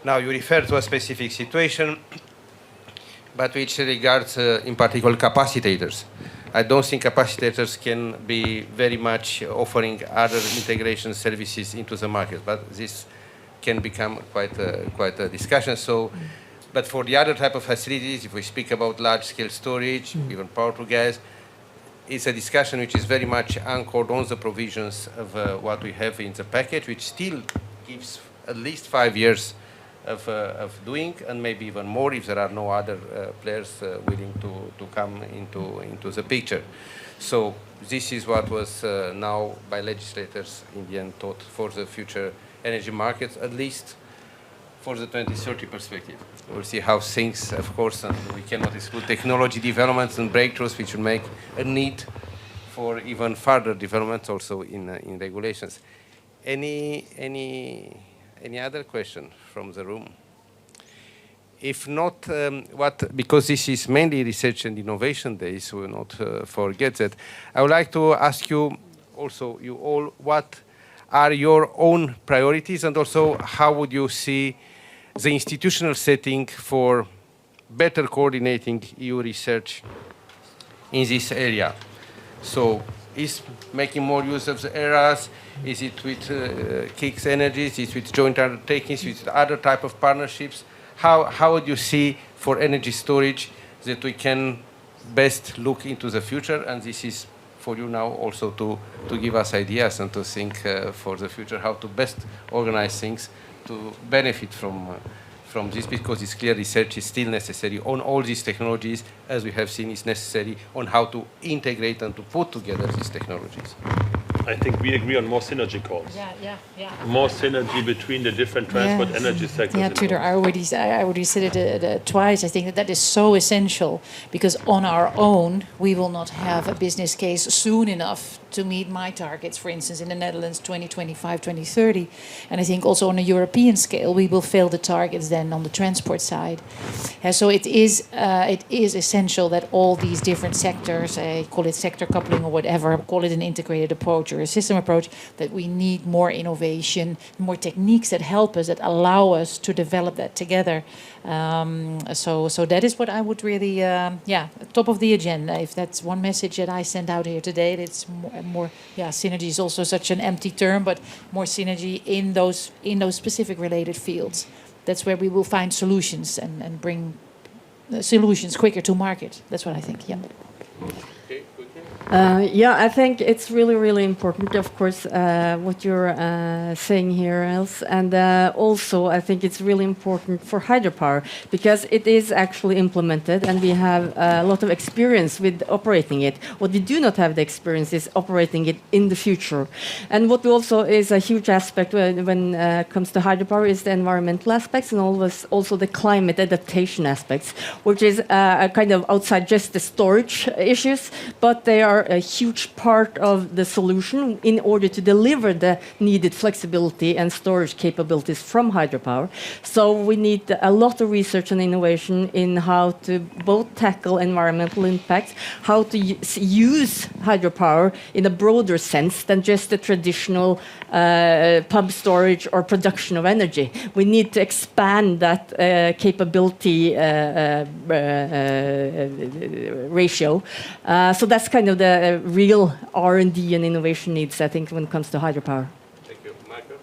Now, you refer to a specific situation, but which regards in particular capacitators. I don't think capacitators can be very much offering other integration services into the market, but this can become quite a discussion. So, but for the other type of facilities, if we speak about large-scale storage, even power to gas, it's a discussion which is very much anchored on the provisions of what we have in the package, which still gives at least 5 years of doing, and maybe even more if there are no other players willing to come into the picture. So this is what was now by legislators in the end thought for the future energy markets, at least for the 2030 perspective. We'll see how things, of course, and we cannot exclude technology developments and breakthroughs which will make a need for even further developments also in regulations. Any other question from the room? If not, because this is mainly research and innovation day, so we'll not forget that. I would like to ask you also, you all, what are your own priorities, and also how would you see the institutional setting for better coordinating EU research in this area? So is making more use of the ERAs? Is it with KICS Energies? Is it with joint undertakings, with other type of partnerships? How would you see for energy storage that we can best look into the future? And this is for you now also to give us ideas and to think for the future how to best organize things to benefit from this, because it's clear research is still necessary on all these technologies, as we have seen is necessary on how to integrate and to put together these technologies. I think we agree on more synergy calls. Yeah. More synergy between the different transport energy sectors. Yeah, Tudor, I already said it twice. I think that is so essential, because on our own, we will not have a business case soon enough to meet my targets, for instance, in the Netherlands, 2025, 2030. And I think also on a European scale, we will fail the targets then on the transport side. So it is essential that all these different sectors, call it sector coupling or whatever, call it an integrated approach or a system approach, that we need more innovation, more techniques that help us, that allow us to develop that together. So that is what I would really, top of the agenda. If that's one message that I send out here today, it's more synergy is also such an empty term, but more synergy in those specific related fields. That's where we will find solutions and bring solutions quicker to market. That's what I think. Yeah. I think it's really, really important, of course, what you're saying here, Els. And also, I think it's really important for hydropower, because it is actually implemented, and we have a lot of experience with operating it. What we do not have the experience is operating it in the future. And what also is a huge aspect when it comes to hydropower is the environmental aspects, and also the climate adaptation aspects, which is kind of outside just the storage issues, but they are are a huge part of the solution in order to deliver the needed flexibility and storage capabilities from hydropower. So we need a lot of research and innovation in how to both tackle environmental impacts, how to use hydropower in a broader sense than just the traditional pump storage or production of energy. We need to expand that capability ratio. So that's kind of the real R&D and innovation needs, I think, when it comes to hydropower. Thank you. Michael?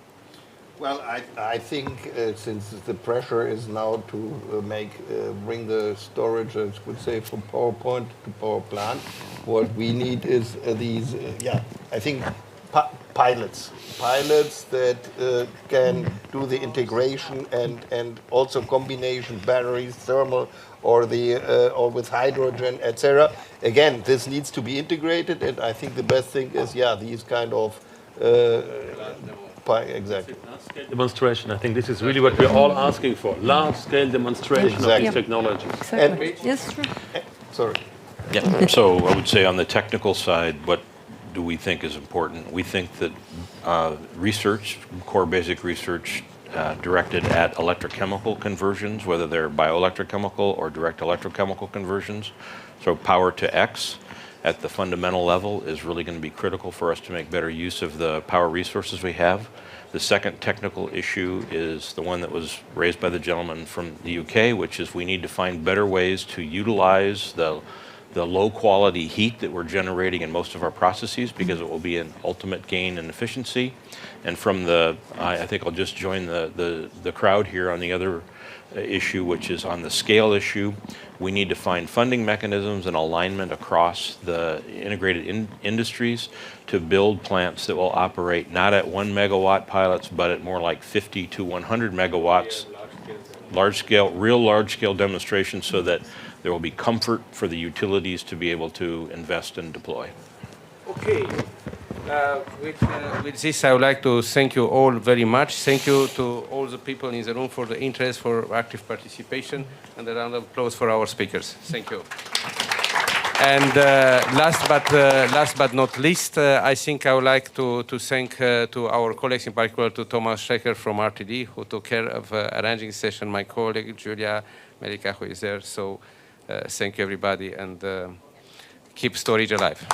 Well, I think since the pressure is now to bring the storage, I would say, from power point to power plant, what we need is these, I think pilots that can do the integration and also combination batteries, thermal, or with hydrogen, etc. Again, this needs to be integrated, and I think the best thing is these kind of exactly. Large-scale demonstration. I think this is really what we're all asking for. Large-scale demonstration of these technologies. Exactly. Yes, true. Sorry. Yeah. So I would say on the technical side, what do we think is important? We think that research, core basic research, directed at electrochemical conversions, whether they're bioelectrochemical or direct electrochemical conversions, so power to X at the fundamental level is really going to be critical for us to make better use of the power resources we have. The second technical issue is the one that was raised by the gentleman from the UK, which is we need to find better ways to utilize the low quality heat that we're generating in most of our processes, because it will be an ultimate gain in efficiency. And from I think I'll just join the crowd here on the other issue, which is on the scale issue. We need to find funding mechanisms and alignment across the integrated industries to build plants that will operate not at 1 megawatt pilots, but at more like 50 to 100 megawatts, real large scale demonstrations, so that there will be comfort for the utilities to be able to invest and deploy. Okay. With this, I would like to thank you all very much. Thank you to all the people in the room for the interest, for active participation, and a round of applause for our speakers. Thank you. And last but not least, I think I would like to thank to our colleagues, in particular to Thomas Schrecker from RTD, who took care of arranging the session, my colleague Julia Melika, who is there. So thank you, everybody, and keep storage alive.